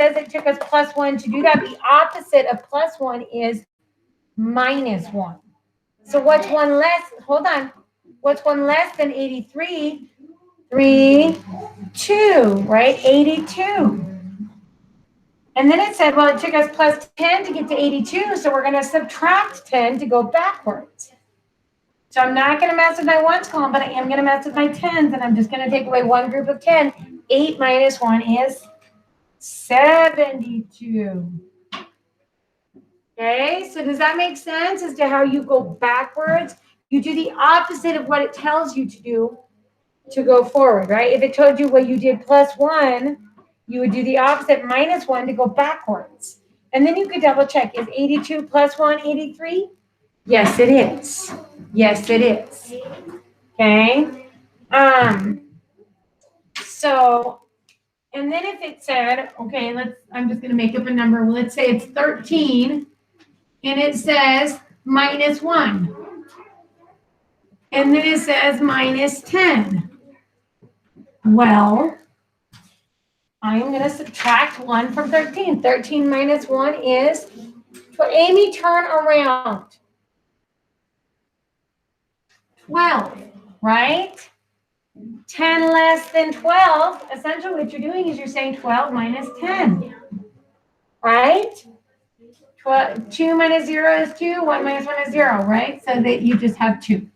it took us plus 1 to do that. The opposite of plus 1 is minus 1. So what's 1 less? Hold on. What's 1 less than 83? 3, 2, right? 82. And then it said, well, it took us plus 10 to get to 82, so we're going to subtract 10 to go backwards. So I'm not going to mess with my ones column, but I am going to mess with my tens, and I'm just going to take away one group of 10. 8 minus 1 is 72. Okay, so does that make sense as to how you go backwards? You do the opposite of what it tells you to do to go forward, right? If it told you what you did plus 1, you would do the opposite, minus 1, to go backwards. And then you could double check, is 82 plus 1 83? Yes, it is. Yes, it is. Okay. So, and then if it said, okay, I'm just going to make up a number. Well, let's say it's 13, and it says minus 1. And then it says minus 10. Well, I'm going to subtract 1 from 13. 13 minus 1 is, Amy, turn around. 12, right? 10 less than 12. Essentially what you're doing is you're saying 12 minus 10, right? 2 minus 0 is 2. 1 minus 1 is 0, right? So that you just have 2.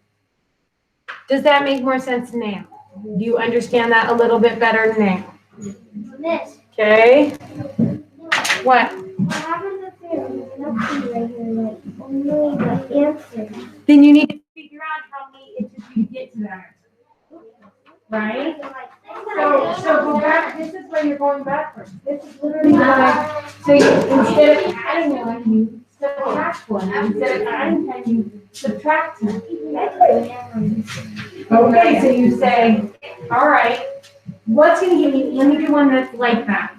Does that make more sense now? Do you understand that a little bit better now? Miss. Okay. What? What happens if there's no key right here, like only the answer? Then you need to figure out how many it took you to get to that answer. Right? So go back. This is where you're going backwards. This is literally going. So instead of adding 1, you subtract 1. Instead of adding 10, you subtract 10. Okay, so you say, all right, what's going to give me, let me do one that's like that.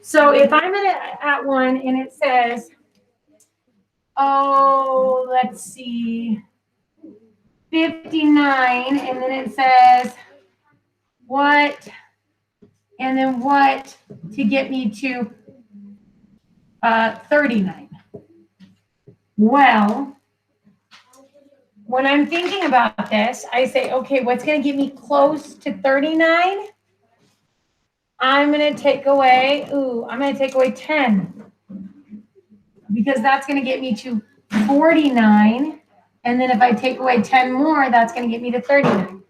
So if I'm at 1 and it says, oh, let's see, 59, and then it says, what, and then what to get me to 39. Well, when I'm thinking about this, I say, okay, what's going to get me close to 39? I'm going to take away, I'm going to take away 10. Because that's going to get me to 49. And then if I take away 10 more, that's going to get me to 39.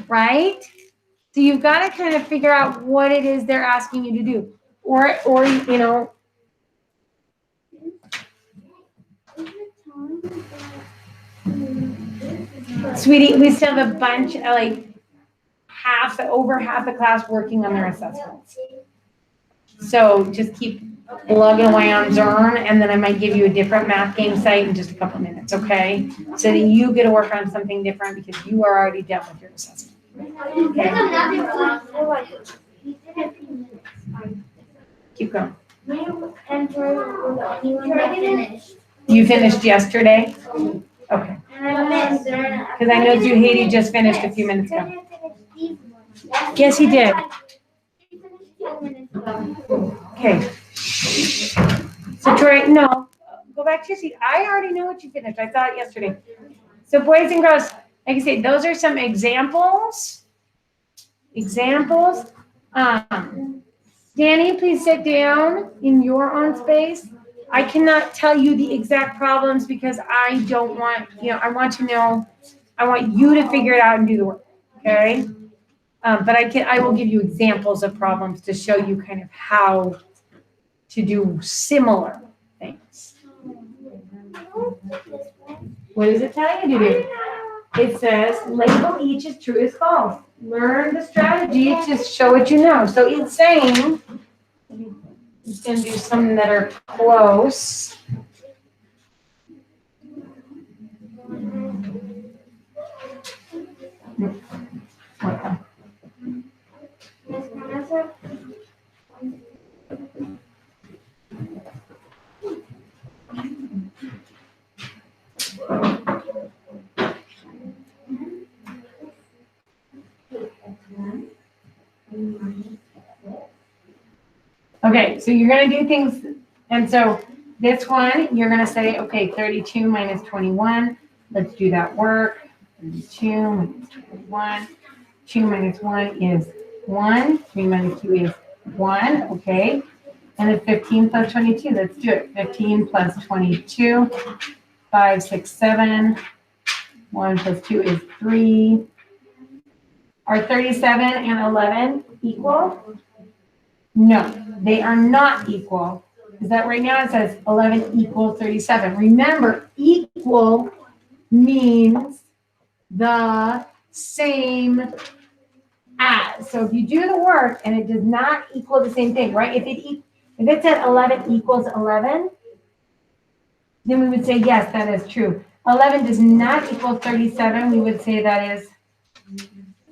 Right? So you've got to kind of figure out what it is they're asking you to do. Or you know. Sweetie, we still have a bunch, like over half the class working on their assessments. So just keep plugging away on Zern, and then I might give you a different math game site in just a couple minutes, okay? So that you get to work on something different because you are already done with your assessment. Okay. Keep going. You finished yesterday? Okay. Because I know Zuhaidi just finished a few minutes ago. Yes, he did. Okay. So Troy, no, go back to your seat. I already know what you finished. I saw it yesterday. So boys and girls, like I say, those are some examples. Danny, please sit down in your own space. I cannot tell you the exact problems because I don't want, I want to know, I want you to figure it out and do the work, okay? But I will give you examples of problems to show you kind of how to do similar things. What does it tell you to do? It says label each as true as false. Learn the strategy to show what you know. So it's saying, it's going to do some that are close. Okay, Okay, so you're gonna do things, and so this one, you're gonna say, okay, 32 minus 21. Let's do that work. 32 minus 21. 2 minus 1 is 1. 3 minus 2 is 1. Okay. And then 15 plus 22. Let's do it. 15 plus 22. 5, 6, 7. 1 plus 2 is 3. Are 37 and 11 equal? No, they are not equal. Because that right now it says 11 equals 37. Remember, equal means the same as. So if you do the work and it does not equal the same thing, right? If it said 11 equals 11, then we would say, yes, that is true. 11 does not equal 37. We would say that is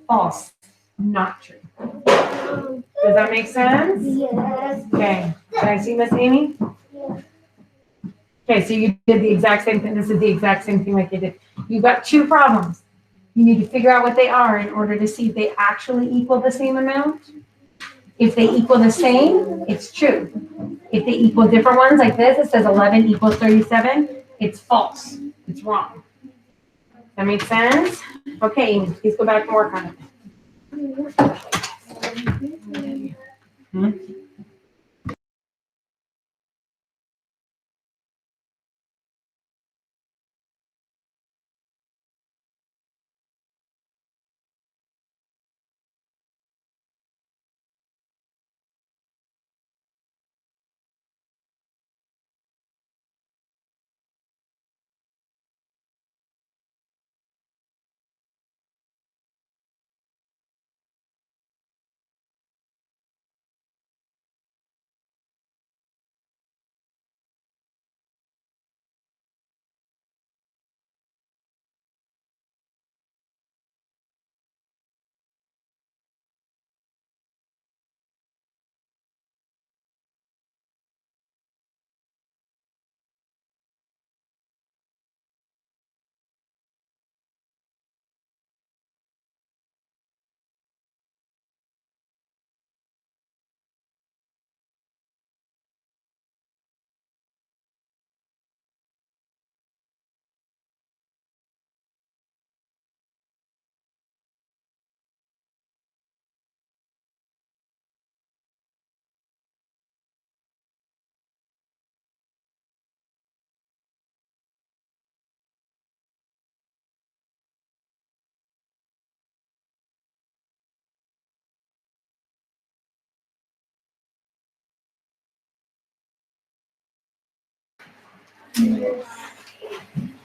false, not true. Does that make sense? Yes. Okay. Can I see Miss Amy? Okay, so you did the exact same thing. This is the exact same thing like you did. You've got two problems. You need to figure out what they are in order to see if they actually equal the same amount. If they equal the same, it's true. If they equal different ones like this, it says 11 equals 37, it's false. It's wrong. That makes sense? Okay, Amy, please go back and work on it. Hmm?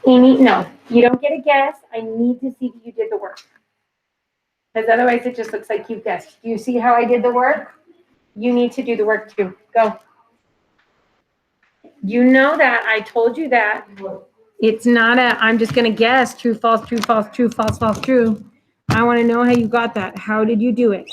Amy, no, you don't get a guess. I need to see that you did the work. Because otherwise it just looks like you guessed. Do you see how I did the work? You need to do the work too. Go. You know that. I told you that. It's not I'm just going to guess true, false, true, false, true, false, false, true. I want to know how you got that. How did you do it?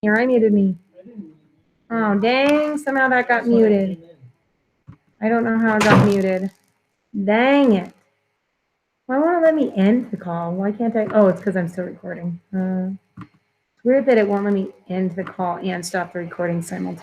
Here, I muted me. Oh, dang, somehow that got muted. I don't know how it got muted. Dang it. Why won't it let me end the call? Why can't I? Oh, it's because I'm still recording. It's weird that it won't let me end the call and stop the recording simultaneously.